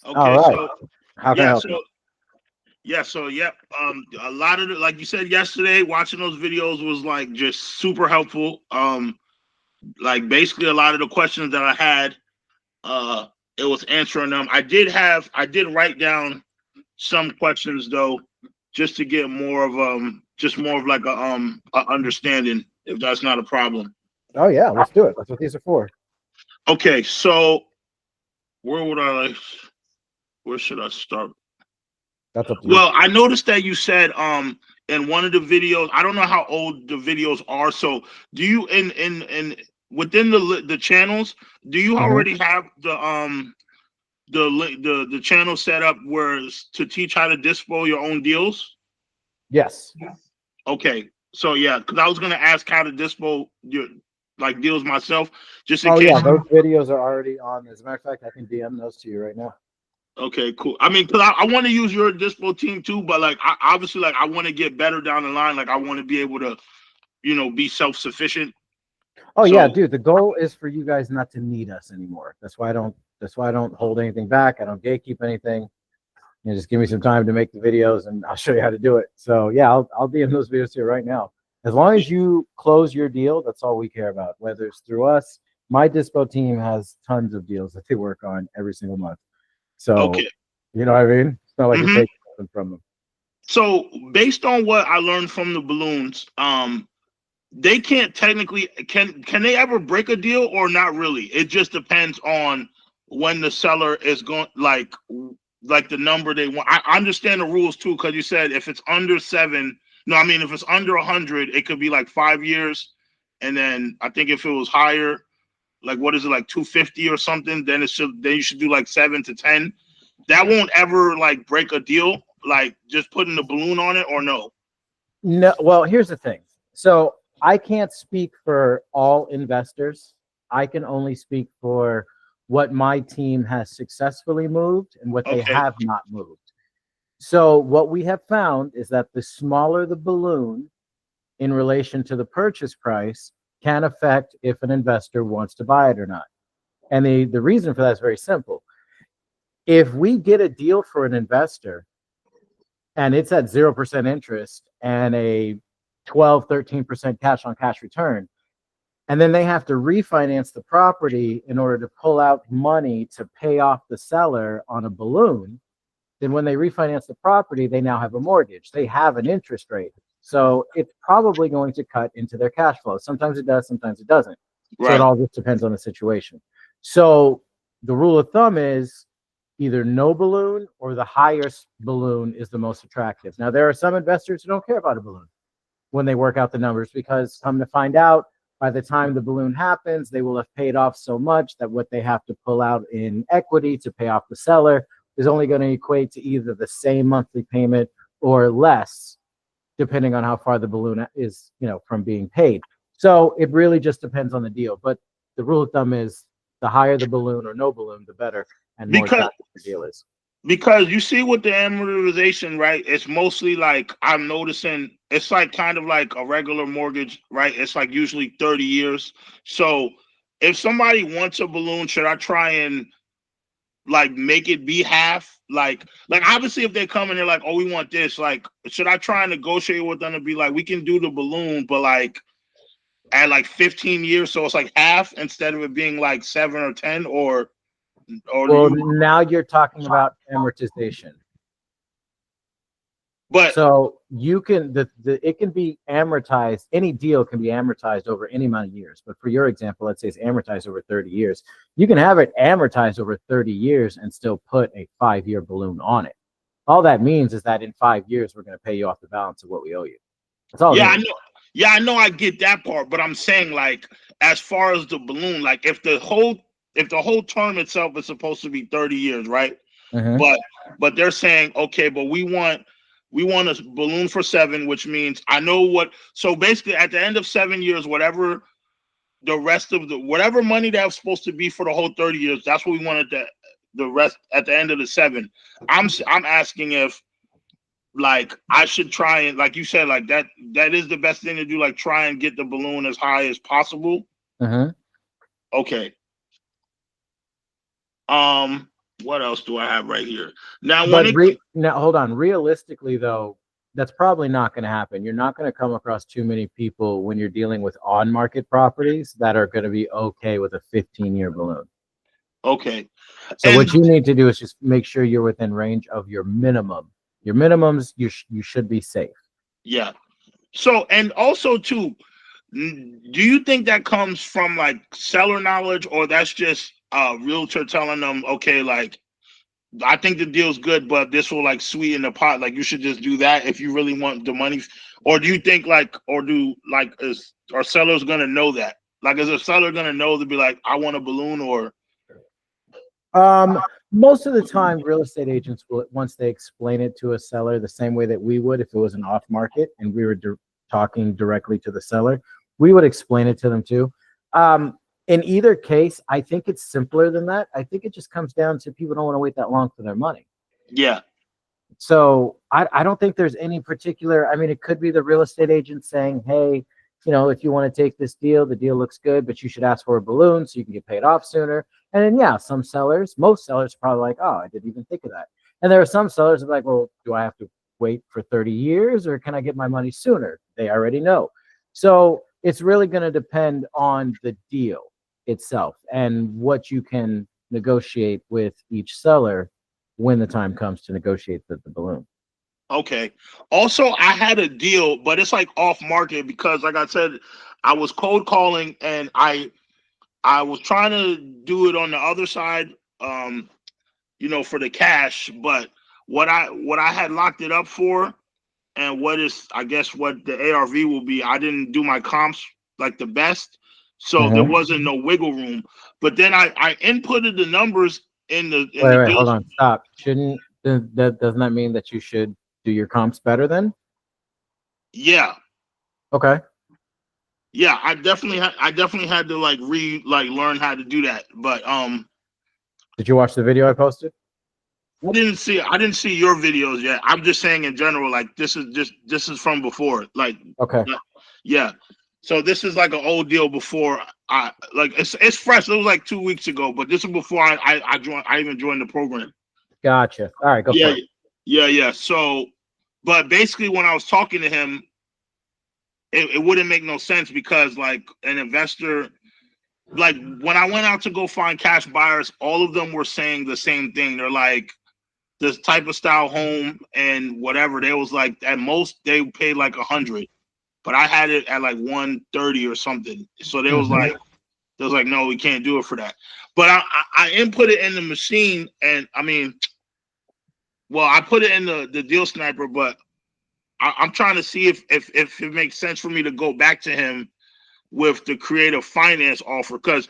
All Okay, right. so How can I yeah, help you? so yeah, so yep. A lot of like you said yesterday, watching those videos was like just super helpful. Like basically a lot of the questions that I had, uh, it was answering them. I did write down some questions though, just to get more of just more of like a understanding, if that's not a problem. Oh yeah, let's do it. That's what these are for. Okay, so where would I like? Where should I start? That's up to you. Well, I noticed that you said in one of the videos, I don't know how old the videos are. So do you in within the channels, do you Hmm. already have the channel set up where it's to teach how to dispo your own deals? Yes. Okay. So yeah, because I was gonna ask how to dispo your like deals myself, just in Oh case. yeah, those videos are already on. As a matter of fact, I can DM those to you right now. Okay, cool. I mean, because I want to use your dispo team too, but like obviously, like I want to get better down the line. Like I want to be able to, be self sufficient. Oh yeah, So dude. The goal is for you guys not to need us anymore. That's why I don't. That's why I don't hold anything back. I don't gatekeep anything. Just give me some time to make the videos, and I'll show you how to do it. So yeah, I'll DM those videos to you right now. As long as you close your deal, that's all we care about. Whether it's through us, my dispo team has tons of deals that they work on every single month. So okay. you know what I mean. It's not like we're Hmm. taking something from them. So based on what I learned from the balloons, they can't technically can they ever break a deal or not really? It just depends on when the seller is going like the number they want. I understand the rules too because you said if it's under seven, no, I mean if it's under 100, it could be like 5 years, and then I think if it was higher, like what is it like 250 or something, then you should do like 7 to 10. That won't ever like break a deal, like just putting the balloon on it or no. No, well, here's the thing. So I can't speak for all investors. I can only speak for what my team has successfully moved and what they Okay. have not moved. So what we have found is that the smaller the balloon in relation to the purchase price can affect if an investor wants to buy it or not. And the reason for that is very simple. If we get a deal for an investor and it's at 0% interest and a 12, 13% cash on cash return, and then they have to refinance the property in order to pull out money to pay off the seller on a balloon, then when they refinance the property, they now have a mortgage. They have an interest rate. So it's probably going to cut into their cash flow. Sometimes it does, sometimes it doesn't. So it Right. all just depends on the situation. So the rule of thumb is either no balloon or the highest balloon is the most attractive. Now, there are some investors who don't care about a balloon when they work out the numbers because come to find out, by the time the balloon happens, they will have paid off so much that what they have to pull out in equity to pay off the seller is only going to equate to either the same monthly payment or less, depending on how far the balloon is, from being paid. So it really just depends on the deal. But the rule of thumb is the higher the balloon or no balloon, the better and more Because attractive the deal is. because you see with the amortization, right? It's mostly like I'm noticing it's like kind of like a regular mortgage, right? It's like usually 30 years. So if somebody wants a balloon, should I try and like make it be half? Like obviously if they come and they're like, oh, we want this, like should I try and negotiate with them to be like, we can do the balloon, but like at like 15 years, so it's like half instead of it being like 7 or 10, or do Well, you now you're talking about amortization. but So you can it can be amortized. Any deal can be amortized over any amount of years. But for your example, let's say it's amortized over 30 years. You can have it amortized over 30 years and still put a 5-year balloon on it. All that means is that in 5 years we're going to pay you off the balance of what we owe you. That's all it yeah, I means. know. Yeah, I know. I get that part, but I'm saying like, as far as the balloon, like if the whole term itself is supposed to be 30 years, right? Mm-hmm. But they're saying, okay, but we want a balloon for 7, which means I know what. So basically, at the end of 7 years, whatever the rest of the whatever money that was supposed to be for the whole 30 years, that's what we wanted the rest at the end of the 7. I'm asking if like I should try and like you said like that is the best thing to do, like try and get the balloon as high as possible. Mm-hmm. Okay. Um what else do I have right here? Now, when But it now, hold on. Realistically, though, that's probably not going to happen. You're not going to come across too many people when you're dealing with on-market properties that are going to be okay with a 15-year balloon. okay, So and what you need to do is just make sure you're within range of your minimum. Your minimums, you should be safe. yeah. So and also too, do you think that comes from like seller knowledge, or that's just a realtor telling them, okay, like I think the deal's good, but this will like sweeten the pot. Like you should just do that if you really want the money. Or do you think like, or do like is are sellers gonna know that? Like is a seller gonna know to be like, I want a balloon or Most of the time, real estate agents will, once they explain it to a seller the same way that we would if it was an off market and we were talking directly to the seller, we would explain it to them too. In either case, I think it's simpler than that. I think it just comes down to people don't want to wait that long for their money. yeah, So I don't think there's any particular, I mean, it could be the real estate agent saying, hey, if you want to take this deal, the deal looks good, but you should ask for a balloon so you can get paid off sooner. And then, yeah, most sellers are probably like, oh, I didn't even think of that. And there are some sellers that are like, well, do I have to wait for 30 years or can I get my money sooner? They already know. So it's really going to depend on the deal itself and what you can negotiate with each seller when the time comes to negotiate the balloon. okay. Also, I had a deal, but it's like off market because like I said, I was cold calling and I was trying to do it on the other side, um, for the cash, but what I had locked it up for and what is I guess what the ARV will be. I didn't do my comps like the best, so there Mhm. wasn't no wiggle room. But then I inputted the numbers in the Wait, hold deals. on, stop. Shouldn't that doesn't that mean that you should do your comps better then? Yeah, Okay. yeah. I definitely had to like learn how to do that. But Did you watch the video I posted? I didn't see your videos yet. I'm just saying in general, like this is from before. Like Okay. yeah. So this is like an old deal before I like it's fresh. It was like 2 weeks ago, but this is before I even joined the program. Gotcha. All right, go Yeah, for it. yeah. So, but basically, when I was talking to him, it wouldn't make no sense because like an investor, like when I went out to go find cash buyers, all of them were saying the same thing. They're like this type of style home and whatever. They was like at most they paid like 100, but I had it at like 130 or something. So Hmm. they was like, no, we can't do it for that. But I input it in the machine, and I mean, well, I put it in the deal sniper, but I'm trying to see if it makes sense for me to go back to him with the creative finance offer because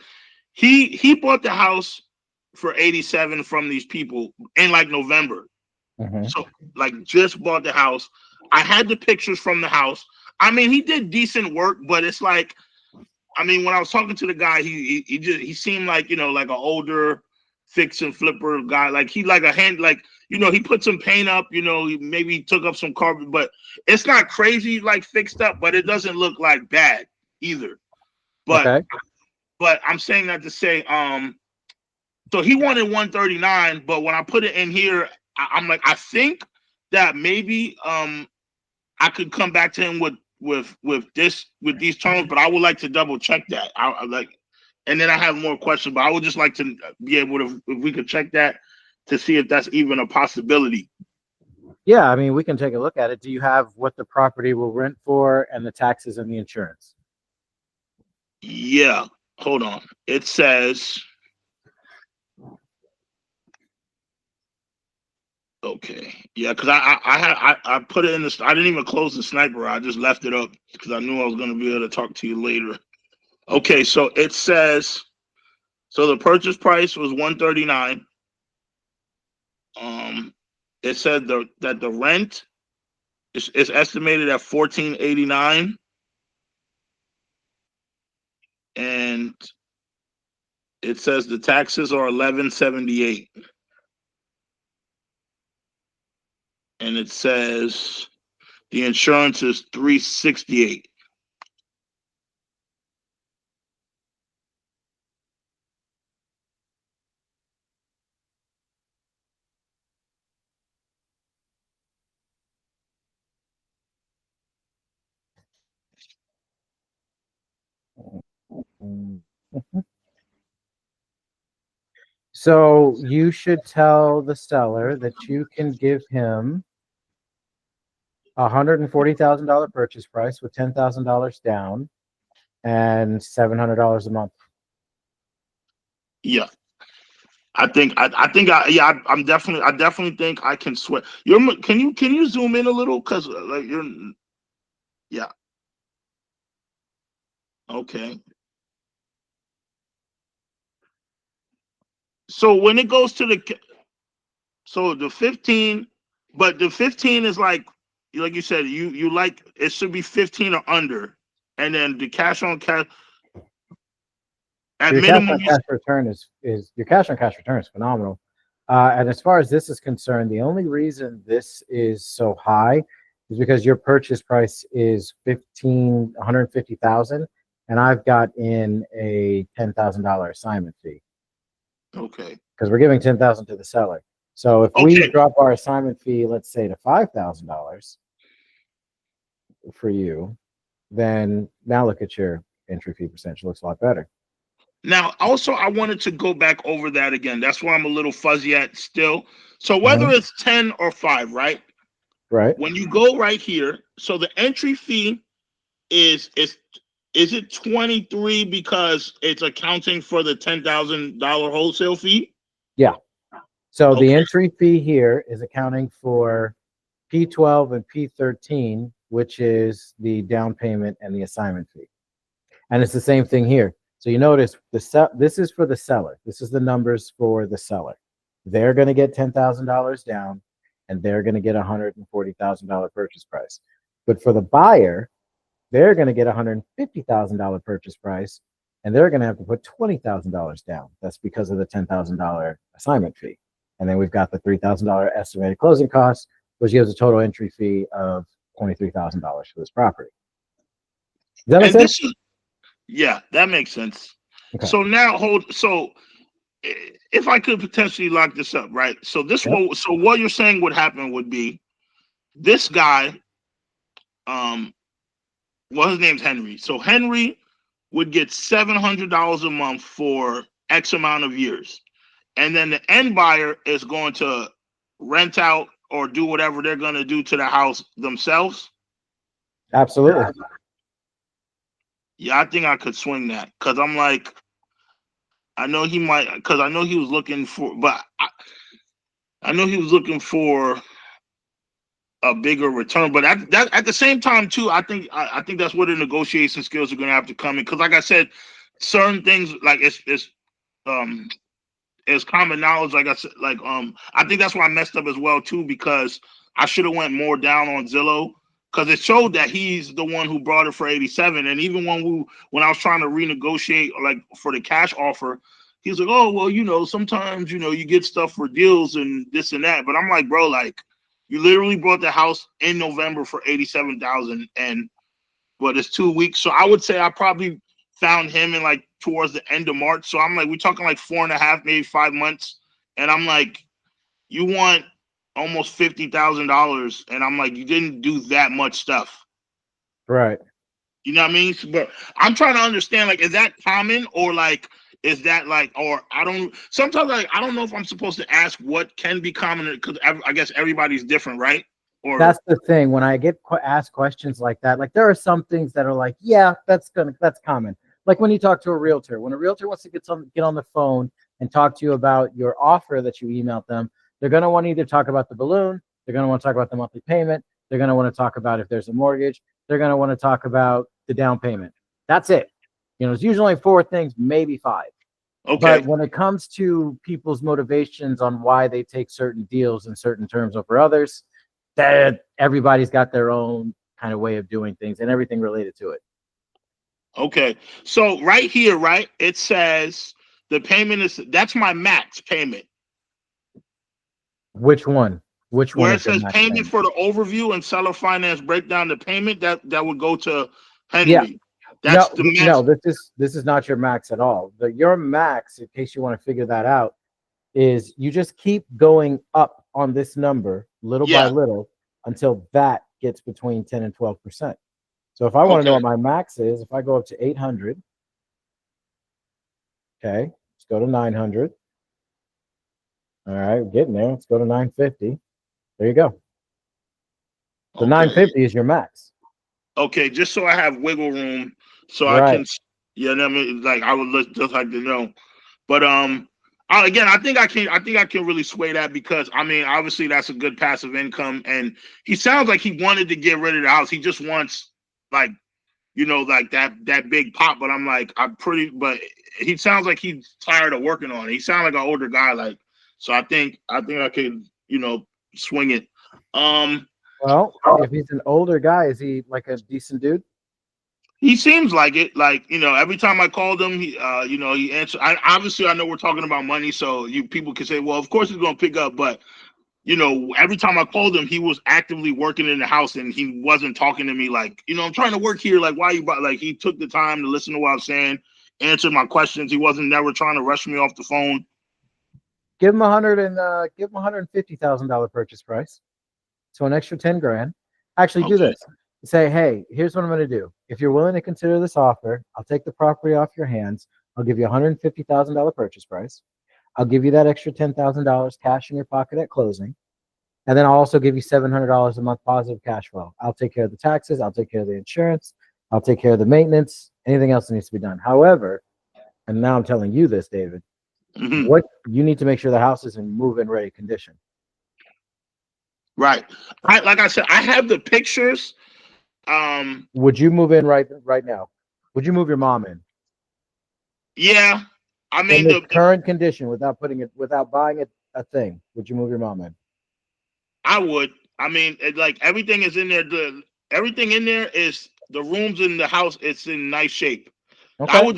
he bought the house for 87 from these people in like November. Hmm. So like just bought the house. I had the pictures from the house. I mean, he did decent work, but it's like, I mean, when I was talking to the guy, he seemed like like an older fix and flipper guy. Like he like a hand like he put some paint up. Maybe he took up some carpet, but it's not crazy like fixed up, but it doesn't look like bad either. But Okay. but I'm saying that to say so he wanted 139, but when I put it in here, I'm like I think that maybe I could come back to him with these terms, but I would like to double check that. I like, and then I have more questions, but I would just like to be able to if we could check that to see if that's even a possibility. Yeah, I mean, we can take a look at it. Do you have what the property will rent for and the taxes and the insurance? Yeah, hold on. It says okay. Yeah, because I put it in the. I didn't even close the sniper. I just left it up because I knew I was going to be able to talk to you later. Okay, so it says so the purchase price was 139. Um, it said that the rent is estimated at 1489, and it says the taxes are 1178, and it says the insurance is 368. So you should tell the seller that you can give him $140,000 purchase price with $10,000 down and $700 a month. Yeah. I'm definitely, I definitely think I can sweat. Can you zoom in a little? Cause like yeah. Okay. So when it goes to so the 15, but the 15 is like you said, you like, it should be 15 or under. And then the cash on cash at Your cash minimum, on cash return is your cash on cash return is phenomenal. And as far as this is concerned, the only reason this is so high is because your purchase price is 150,000, and I've got in a $10,000 assignment fee okay. because we're giving 10,000 to the seller. So if we Okay. drop our assignment fee, let's say to $5,000 for you, then now look at your entry fee percentage. It looks a lot better. Now, also, I wanted to go back over that again. That's why I'm a little fuzzy at still. So whether Mhm. it's 10 or 5, right? Right? When you go right here, so the entry fee is it 23 because it's accounting for the $10,000 wholesale fee? Yeah. So the Okay. entry fee here is accounting for P12 and P13, which is the down payment and the assignment fee. And it's the same thing here. So you notice this is for the seller. This is the numbers for the seller. They're going to get $10,000 down and they're going to get $140,000 purchase price. But for the buyer, they're going to get $150,000 purchase price and they're going to have to put $20,000 down. That's because of the $10,000 assignment fee. And then we've got the $3,000 estimated closing costs, which gives a total entry fee of $23,000 for this property. Does that make And sense? this is, yeah, that makes sense. Okay. So now so if I could potentially lock this up, right? So Yep. so what you're saying would happen would be this guy, well, his name's Henry. So Henry would get $700 a month for X amount of years. And then the end buyer is going to rent out or do whatever they're going to do to the house themselves. Absolutely. Yeah, I think I could swing that because I'm like, I know he might, because I know he was looking for, but I know he was looking for a bigger return. But at the same time, too, I think that's where the negotiation skills are going to have to come in. Because, like I said, certain things like um it's common knowledge. Like I said, I think that's why I messed up as well too, because I should have went more down on Zillow because it showed that he's the one who brought it for 87. And even when I was trying to renegotiate like for the cash offer, he's like, oh well, sometimes you get stuff for deals and this and that. But I'm like, bro, like you literally bought the house in November for 87,000, and but it's 2 weeks. So I would say I probably found him in like towards the end of March. So I'm like, we're talking like 4.5, maybe 5 months. And I'm like, you want almost $50,000. And I'm like, you didn't do that much stuff. Right. You know what I mean? But I'm trying to understand, like, is that common or like, is that like, or sometimes like, I don't know if I'm supposed to ask what can be common because I guess everybody's different, right? Or, That's the thing. When I get asked questions like that, like there are some things that are like, yeah, that's common. Like when you talk to a realtor, when a realtor wants to get on the phone and talk to you about your offer that you emailed them, they're going to want to either talk about the balloon, they're going to want to talk about the monthly payment, they're going to want to talk about if there's a mortgage, they're going to want to talk about the down payment. That's it. It's usually 4 things, maybe 5. okay. But when it comes to people's motivations on why they take certain deals and certain terms over others, that everybody's got their own kind of way of doing things and everything related to it. Okay. So right here, right, it says the payment that's my max payment. Which one? Which one Where is it your says max payment payment? for the overview and seller finance breakdown, the payment that would go to Yeah. Henry. That's No, the max. no, this is not your max at all. Your max, in case you want to figure that out, is you just keep going up on this number little by Yeah. little until that gets between 10 and 12%. So if I want to know Okay. what my max is, if I go up to 800, Okay, let's go to 900. All right, we're getting there. Let's go to 950. There you go. So Okay. 950 is your max. Okay, just so I have wiggle room, so I Right. can, you know what I mean? Like I would just like to know. But again, I think I can really sway that because I mean, obviously that's a good passive income, and he sounds like he wanted to get rid of the house. He just wants like like that big pop. But I'm like, but he sounds like he's tired of working on it. He sounds like an older guy, like so. I think I could swing it. Well, if he's an older guy, is he like a decent dude? He seems like it. Like every time I called him, he answered. Obviously, I know we're talking about money, so people can say, well, of course he's going to pick up. But every time I called him, he was actively working in the house, and he wasn't talking to me like, I'm trying to work here. Like, why you? Like, he took the time to listen to what I was saying, answered my questions. He wasn't never trying to rush me off the phone. Give him give him $150,000 purchase price. So an extra 10 grand. Actually, do this. Say, hey, here's what I'm going to do. If you're willing to consider this offer, I'll take the property off your hands. I'll give you $150,000 purchase price. I'll give you that extra $10,000 cash in your pocket at closing. And then I'll also give you $700 a month positive cash flow. I'll take care of the taxes. I'll take care of the insurance. I'll take care of the maintenance. Anything else that needs to be done. However, and now I'm telling you this, David, what you need to make sure the house is in move-in ready condition. Right. Like I said, I have the pictures. Would you move in right now? Would you move your mom in? Yeah. I mean, in the current condition, without buying a thing, would you move your mom in? I would. I mean, like everything is in there. Everything in there is the rooms in the house. It's in nice shape. Okay. I would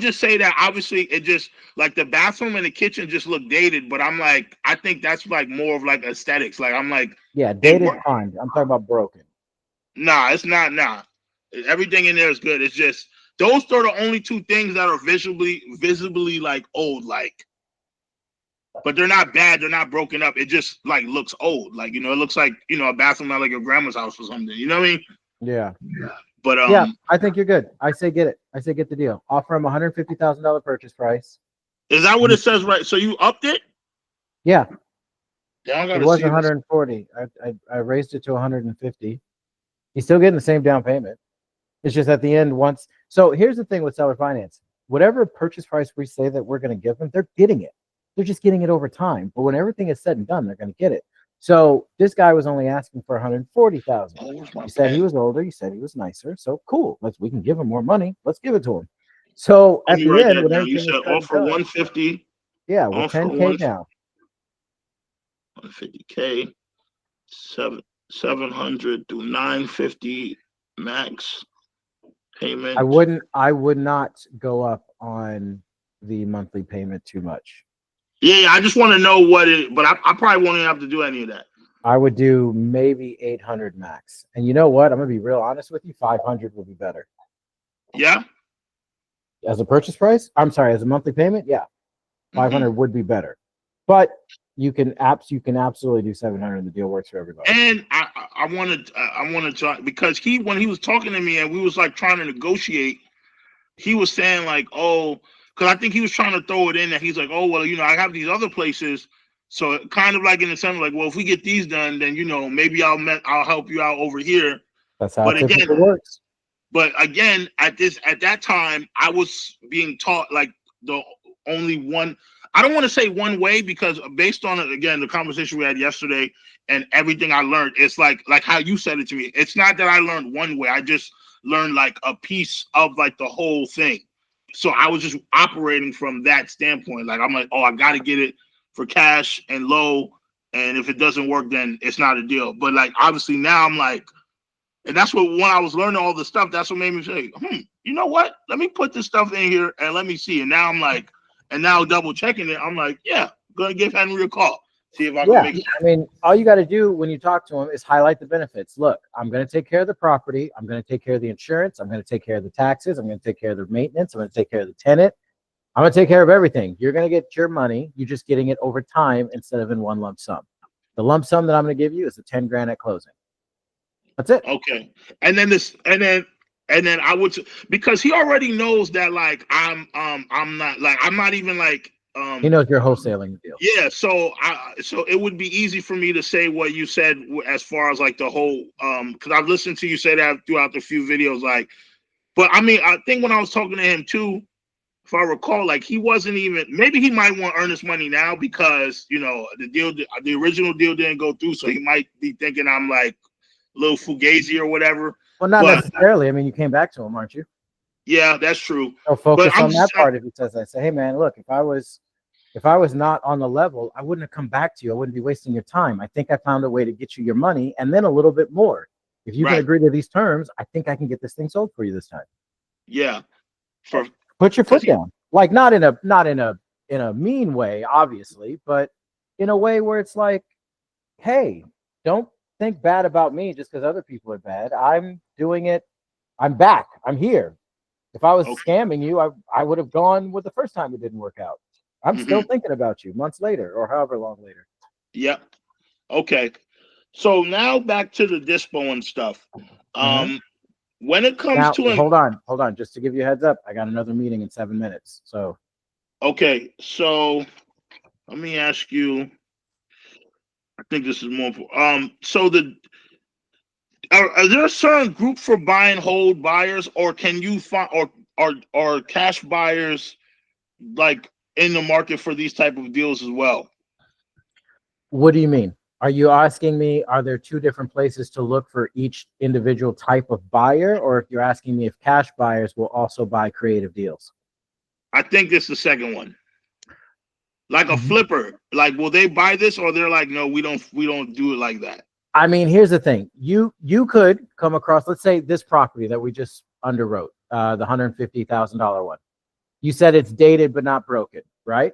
just say that obviously it just like the bathroom and the kitchen just look dated, but I'm like, I think that's like more of like aesthetics. Like I'm like, yeah, dated fine. I'm talking about broken. Nah, it's not. Nah, everything in there is good. It's just those are the only two things that are visibly like old, like. But they're not bad. They're not broken up. It just like looks old. Like it looks like a bathroom at like your grandma's house or something. You know what I mean? Yeah. But yeah, I think you're good. I say get it. I say get the deal. Offer him $150,000 purchase price. Is that what it says? Right. So you upped it? Yeah. It was 140. I raised it to 150. He's still getting the same down payment. It's just at the end once. So here's the thing with seller finance. Whatever purchase price we say that we're going to give them, they're getting it. They're just getting it over time. But when everything is said and done, they're going to get it. So this guy was only asking for 140,000. You said he was older. You said he was nicer. So cool. We can give him more money. Let's give it to him. So at the end, when everything you said offer 150. Yeah, with 10K down. 150K, 700 to 950 max payment. I would not go up on the monthly payment too much. Yeah, I just want to know what it, but I probably won't even have to do any of that. I would do maybe 800 max. And you know what? I'm going to be real honest with you. 500 will be better. Yeah. As a purchase price? I'm sorry, as a monthly payment? Yeah. 500 would be better. But you can absolutely do 700 and the deal works for everybody. And I want to because when he was talking to me and we was like trying to negotiate, he was saying like, oh, because I think he was trying to throw it in that he's like, oh, well, I have these other places. So kind of like in the sense like, well, if we get these done, then, maybe I'll help you out over here. That's how it works. But again, at that time, I was being taught like the only one, I don't want to say one way because based on it, again, the conversation we had yesterday and everything I learned, it's like how you said it to me. It's not that I learned one way. I just learned like a piece of like the whole thing. So I was just operating from that standpoint. Like, I'm like, oh, I got to get it for cash and low. And if it doesn't work, then it's not a deal. But like, obviously now I'm like, and that's what, when I was learning all this stuff, that's what made me say, you know what? Let me put this stuff in here and let me see. And now I'm like, and now double checking it, I'm like, yeah, I'm going to give Henry a call. See if I can make it. I mean, all you got to do when you talk to him is highlight the benefits. Look, I'm going to take care of the property. I'm going to take care of the insurance. I'm going to take care of the taxes. I'm going to take care of the maintenance. I'm going to take care of the tenant. I'm going to take care of everything. You're going to get your money. You're just getting it over time instead of in one lump sum. The lump sum that I'm going to give you is the 10 grand at closing. That's it. Okay. And then And then I would, because he already knows that like I'm not even like He knows you're wholesaling the deal. yeah, so it would be easy for me to say what you said as far as like the whole because I've listened to you say that throughout the few videos, like, but I mean I think when I was talking to him too, if I recall, like he wasn't even, maybe he might want to earn his money now because the original deal didn't go through, so he might be thinking I'm like a little fugazi or whatever. Well, not But necessarily. I mean, you came back to him, aren't you? yeah, that's true. So But focus I'm on that just, part. If he says, I say, hey man, look, if I was not on the level, I wouldn't have come back to you. I wouldn't be wasting your time. I think I found a way to get you your money and then a little bit more. If you can right, agree to these terms, I think I can get this thing sold for you this time. yeah, Put your foot because down. Like not in a mean way, obviously, but in a way where it's like, hey, don't think bad about me just because other people are bad. I'm doing it. I'm back. I'm here. If I was okay, scamming you, I would have gone with the first time it didn't work out. I'm still thinking about you months later or however long later. yep, okay. So now back to the dispo and stuff. Mhm. When it comes Now, to hold on. Just to give you a heads up, I got another meeting in 7 minutes. So, okay, so let me ask you. I think this is more. So are there a certain group for buy and hold buyers, or can you find or cash buyers like in the market for these type of deals as well? what do you mean? Are you asking me, are there two different places to look for each individual type of buyer? Or if you're asking me if cash buyers will also buy creative deals? I think it's the second one. Like a Mhm. flipper, like will they buy this, or they're like, no, we don't do it like that. I mean, here's the thing. You could come across, let's say this property that we just underwrote, the $150,000 one. You said it's dated but not broken, right?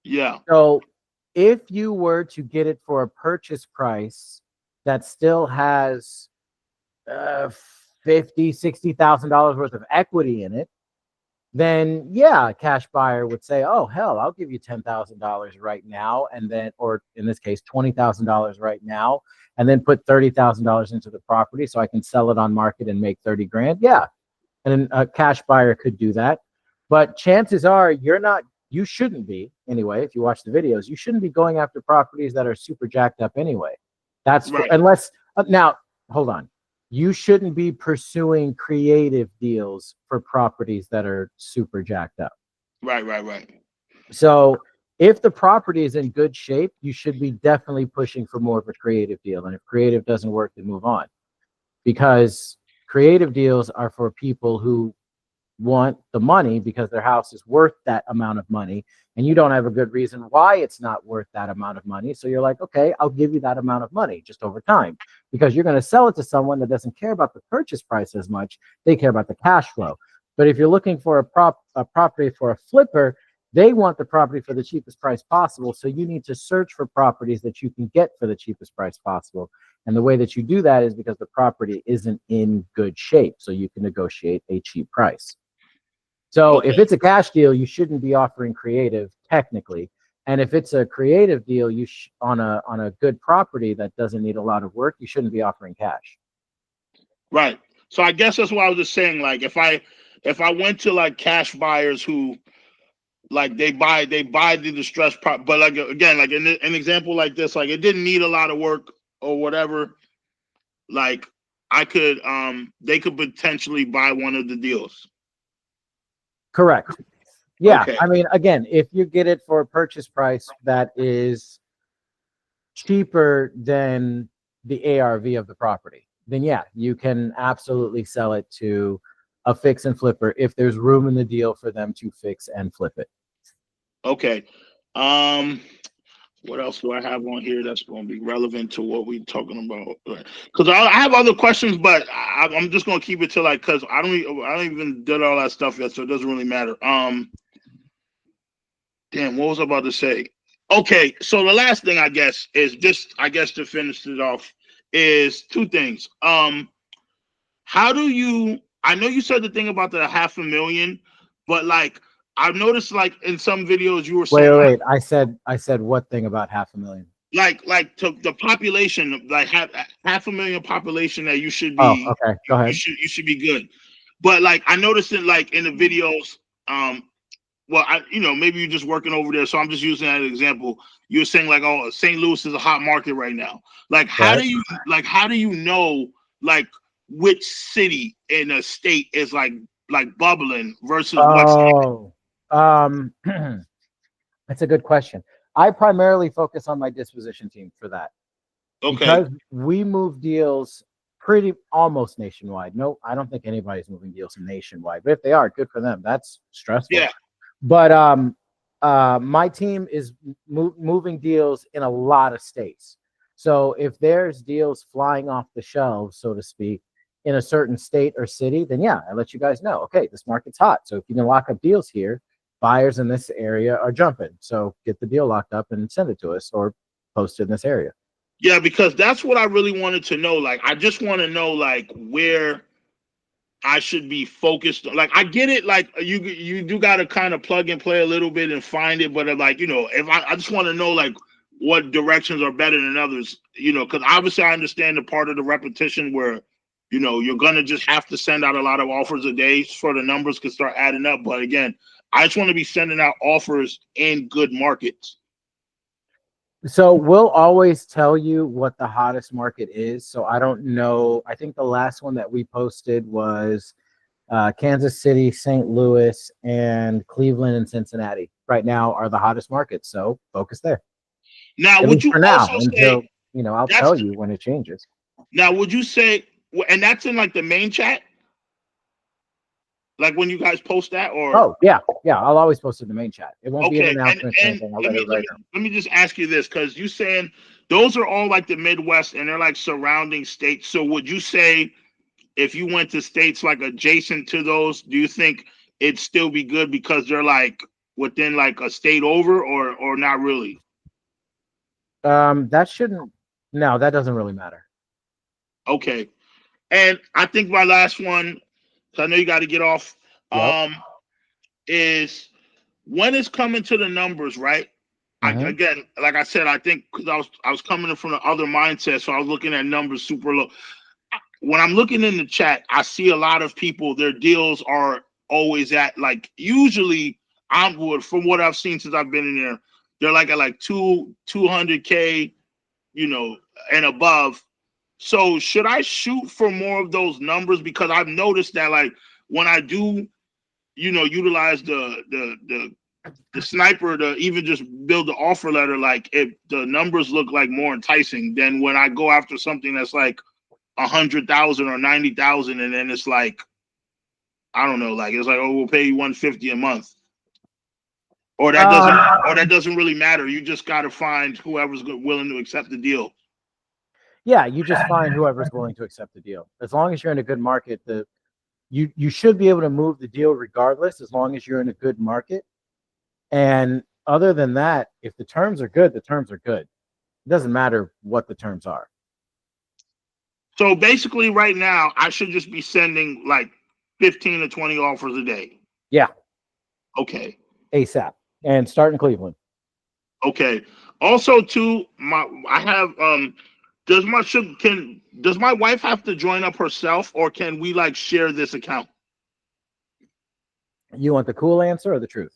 Yeah, So if you were to get it for a purchase price that still has uh, $50,000, $60,000 worth of equity in it, then yeah, a cash buyer would say, oh hell, I'll give you $10,000 right now, and then, or in this case, $20,000 right now, and then put $30,000 into the property so I can sell it on market and make 30 grand. Yeah, and a cash buyer could do that. But chances are you shouldn't be anyway. If you watch the videos, you shouldn't be going after properties that are super jacked up anyway. That's for, right, unless now, hold on. You shouldn't be pursuing creative deals for properties that are super jacked up. right. So if the property is in good shape, you should be definitely pushing for more of a creative deal. And if creative doesn't work, then move on, because creative deals are for people who want the money because their house is worth that amount of money, and you don't have a good reason why it's not worth that amount of money. So you're like, okay, I'll give you that amount of money just over time, because you're going to sell it to someone that doesn't care about the purchase price as much. They care about the cash flow. But if you're looking for a property for a flipper, they want the property for the cheapest price possible. So you need to search for properties that you can get for the cheapest price possible. And the way that you do that is because the property isn't in good shape. So you can negotiate a cheap price. So if Okay, it's a cash deal, you shouldn't be offering creative technically. And if it's a creative deal, on a good property that doesn't need a lot of work, you shouldn't be offering cash. right. So I guess that's what I was just saying. Like if I went to like cash buyers who like they buy the distressed prop, but like again, like an example like this, like it didn't need a lot of work or whatever. Like I could they could potentially buy one of the deals. Correct. Yeah. Okay, I mean, again, if you get it for a purchase price that is cheaper than the ARV of the property, then yeah, you can absolutely sell it to a fix and flipper if there's room in the deal for them to fix and flip it. okay. Um, what else do I have on here that's going to be relevant to what we're talking about? Because I have other questions, but I'm just going to keep it to like because I don't even did all that stuff yet, so it doesn't really matter. Damn, what was I about to say? Okay, so the last thing I guess is just I guess to finish it off is two things. How do you? I know you said the thing about the 500,000, but like I've noticed like in some videos you were Wait, saying wait, like wait. I said what thing about 500,000? like to the population like half a million population that you should Oh, be okay. Go ahead. you should be good. But like I noticed it like in the videos, well, maybe you're just working over there, so I'm just using that as an example. You're saying like, oh, St. Louis is a hot market right now. Like, Right. how do you know like which city in a state is like bubbling versus what's Oh, um, that's a good question. I primarily focus on my disposition team for that okay? because we move deals pretty almost nationwide. No, I don't think anybody's moving deals nationwide, but if they are, good for them. That's stressful. Yeah, But my team is moving deals in a lot of states. So if there's deals flying off the shelves, so to speak, in a certain state or city, then yeah, I let you guys know. Okay, this market's hot. So if you can lock up deals here, buyers in this area are jumping. So get the deal locked up and send it to us or post it in this area. yeah, because that's what I really wanted to know. Like, I just want to know like where I should be focused. Like, I get it. Like, you do got to kind of plug and play a little bit and find it. But like, if I just want to know like what directions are better than others. Because obviously I understand the part of the repetition where you're gonna just have to send out a lot of offers a day so the numbers can start adding up. But again, I just want to be sending out offers in good markets. So we'll always tell you what the hottest market is. So I don't know. I think the last one that we posted was Kansas City, St. Louis, and Cleveland and Cincinnati right now are the hottest markets. So focus there, Now, at would least you for also now, say until, I'll that's tell you when it changes. now? Would you say, and that's in like the main chat, like when you guys post that, or Oh, yeah. Yeah. I'll always post it in the main chat. It won't be an okay? And announcement or and anything. I'll let let me let everybody me know. let me just ask you this, because you saying those are all like the Midwest and they're like surrounding states. So would you say if you went to states like adjacent to those, do you think it'd still be good because they're like within like a state over, or not really? That shouldn't, no, that doesn't really matter. Okay. And I think my last one, because I know you got to get off, Yep. is when it's coming to the numbers, right? Hmm. Again, like I said, I think because I was coming from the other mindset, so I was looking at numbers super low. When I'm looking in the chat, I see a lot of people. Their deals are always at like usually I'm would from what I've seen since I've been in there, they're like at like 200K, you know, and above. So should I shoot for more of those numbers? Because I've noticed that like when I do, utilize the sniper to even just build the offer letter, like if the numbers look like more enticing than when I go after something that's like 100,000 or 90,000, and then it's like I don't know, like it's like, oh, we'll pay you 150 a month, or that doesn't Um, or that doesn't really matter. You just got to find whoever's willing to accept the deal. yeah, you just find whoever's willing to accept the deal. As long as you're in a good market, you should be able to move the deal regardless, as long as you're in a good market. And other than that, if the terms are good, the terms are good. It doesn't matter what the terms are. So basically, right now, I should just be sending like 15 to 20 offers a day. Yeah, Okay. ASAP. And start in Cleveland. Okay. Also, too, I have does my wife have to join up herself, or can we like share this account? You want the cool answer or the truth?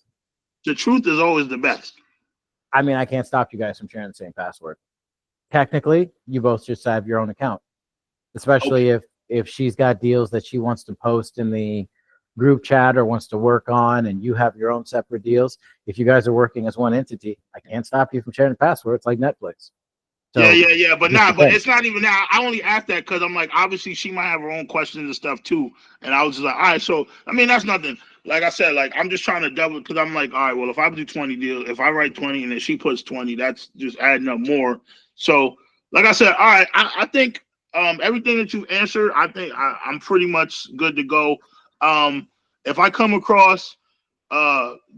The truth is always the best. I mean, I can't stop you guys from sharing the same password. Technically, you both just have your own account, Okay. especially if she's got deals that she wants to post in the group chat or wants to work on, and you have your own separate deals. If you guys are working as one entity, I can't stop you from sharing the password. It's like Netflix. Yeah, So yeah, yeah. it But just but depends. it's not even that. I only asked that because I'm like, obviously she might have her own questions and stuff too. And I was just like, all right, so I mean that's nothing. Like I said, like I'm just trying to double because I'm like, all right, well, if I do 20 deals, if I write 20 and then she puts 20, that's just adding up more. So, like I said, all right, I think everything that you've answered, I think I'm pretty much good to go. If I come across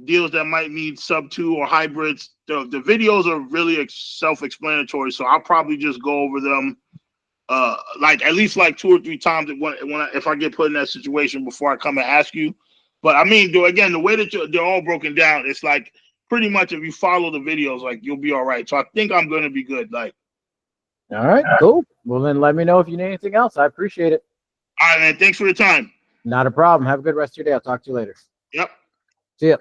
deals that might need sub 2 or hybrids, the videos are really self-explanatory, so I'll probably just go over them like at least like 2 or 3 times if I get put in that situation before I come and ask you. But I mean, again, the way that they're all broken down, it's like pretty much if you follow the videos, like you'll be all right. So I think I'm gonna be good. Like, All right, cool. Well, then let me know if you need anything else. I appreciate it. all right, man, thanks for the time. Not a problem. Have a good rest of your day. I'll talk to you later. Yep. See ya.